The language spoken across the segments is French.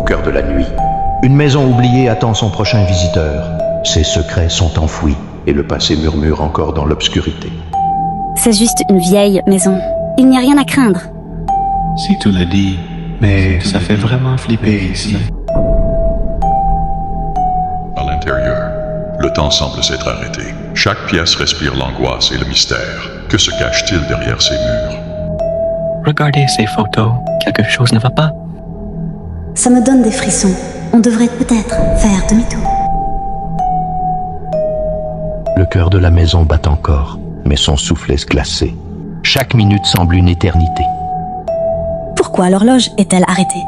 cœur de la nuit. Une maison oubliée attend son prochain visiteur. Ses secrets sont enfouis et le passé murmure encore dans l'obscurité. C'est juste une vieille maison. Il n'y a rien à craindre. Si tu le dis, mais ça fait vraiment flipper ici. À l'intérieur, le temps semble s'être arrêté. Chaque pièce respire l'angoisse et le mystère. Que se cache-t-il derrière ces murs? Regardez ces photos. Quelque chose ne va pas. Ça me donne des frissons. On devrait peut-être faire demi-tour. Le cœur de la maison bat encore, mais son souffle est glacé. Chaque minute semble une éternité. Pourquoi l'horloge est-elle arrêtée?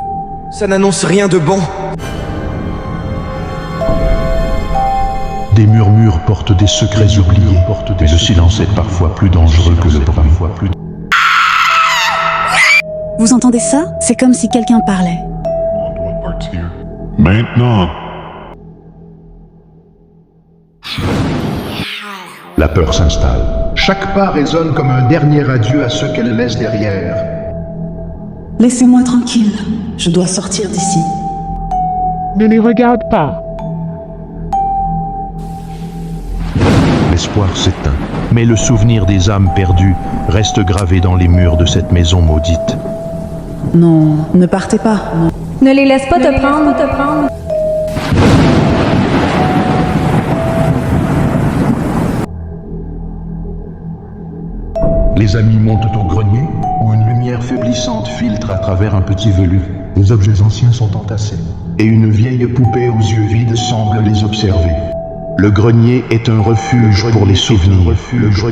Ça n'annonce rien de bon. Des murmures portent des secrets oubliés, mais le silence est parfois plus dangereux que le bruit. Vous entendez ça? C'est comme si quelqu'un parlait. Maintenant. La peur s'installe. Chaque pas résonne comme un dernier adieu à ceux qu'elle laisse derrière. Laissez-moi tranquille. Je dois sortir d'ici. Ne les regarde pas. L'espoir s'éteint, mais le souvenir des âmes perdues reste gravé dans les murs de cette maison maudite. Non, ne partez pas. Non. Ne les laisse pas te prendre. Les amis montent au grenier, où une lumière faiblissante filtre à travers un petit velu. Les objets anciens sont entassés, et une vieille poupée aux yeux vides semble les observer. Le grenier est un refuge pour les souvenirs,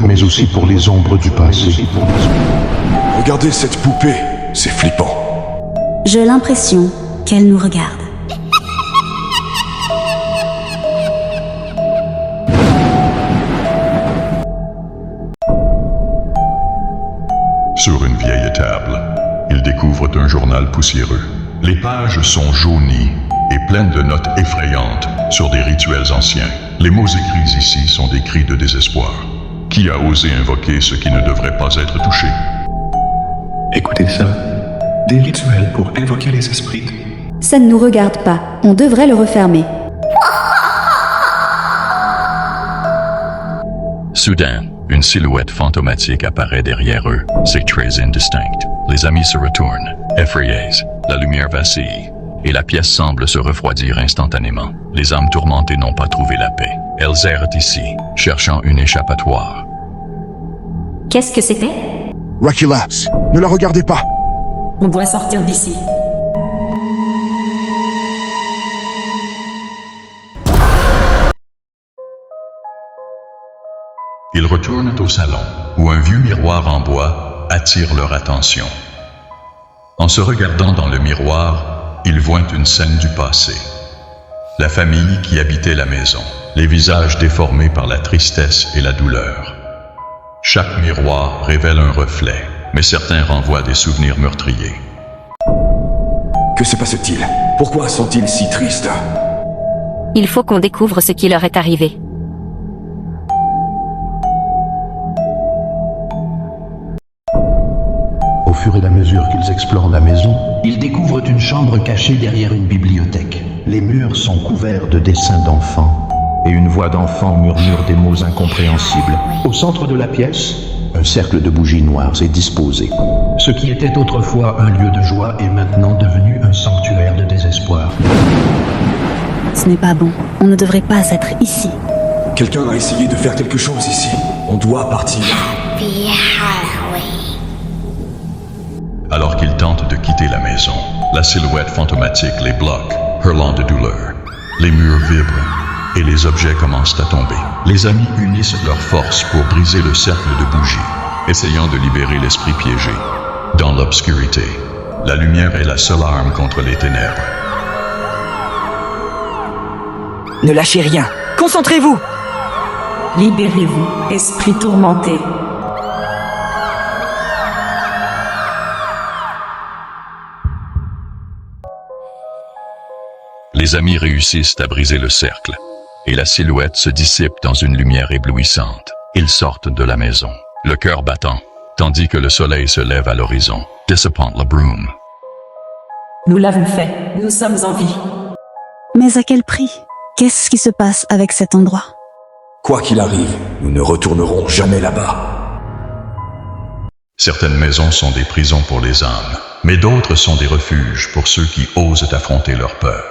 mais aussi pour les ombres du passé. Regardez cette poupée, c'est flippant. J'ai l'impression qu'elle nous regarde. Sur une vieille table, ils découvrent un journal poussiéreux. Les pages sont jaunies et pleines de notes effrayantes sur des rituels anciens. Les mots écrits ici sont des cris de désespoir. Qui a osé invoquer ce qui ne devrait pas être touché? Écoutez ça. Des rituels pour invoquer les esprits. Ça ne nous regarde pas. On devrait le refermer. Soudain, une silhouette fantomatique apparaît derrière eux. C'est très indistinct. Les amis se retournent, effrayés. La lumière vacille, et la pièce semble se refroidir instantanément. Les âmes tourmentées n'ont pas trouvé la paix. Elles errent ici, cherchant une échappatoire. Qu'est-ce que c'était? Rocky Labs, ne la regardez pas. On doit sortir d'ici. Ils retournent au salon, où un vieux miroir en bois attire leur attention. En se regardant dans le miroir, ils voient une scène du passé. La famille qui habitait la maison, les visages déformés par la tristesse et la douleur. Chaque miroir révèle un reflet, mais certains renvoient des souvenirs meurtriers. Que se passe-t-il? Pourquoi sont-ils si tristes? Il faut qu'on découvre ce qui leur est arrivé. Au fur et à mesure qu'ils explorent la maison, ils découvrent une chambre cachée derrière une bibliothèque. Les murs sont couverts de dessins d'enfants, et une voix d'enfant murmure des mots incompréhensibles. Au centre de la pièce, un cercle de bougies noires est disposé. Ce qui était autrefois un lieu de joie est maintenant devenu un sanctuaire de désespoir. Ce n'est pas bon. On ne devrait pas être ici. Quelqu'un a essayé de faire quelque chose ici. On doit partir. Alors qu'ils tentent de quitter la maison, la silhouette fantomatique les bloque, hurlant de douleur. Les murs vibrent et les objets commencent à tomber. Les amis unissent leurs forces pour briser le cercle de bougies, essayant de libérer l'esprit piégé. Dans l'obscurité, la lumière est la seule arme contre les ténèbres. Ne lâchez rien. Concentrez-vous. Libérez-vous, esprit tourmenté. Les amis réussissent à briser le cercle, et la silhouette se dissipe dans une lumière éblouissante. Ils sortent de la maison, le cœur battant, tandis que le soleil se lève à l'horizon, dissipant la brume. Nous l'avons fait. Nous sommes en vie. Mais à quel prix? Qu'est-ce qui se passe avec cet endroit? Quoi qu'il arrive, nous ne retournerons jamais là-bas. Certaines maisons sont des prisons pour les âmes, mais d'autres sont des refuges pour ceux qui osent affronter leur peur.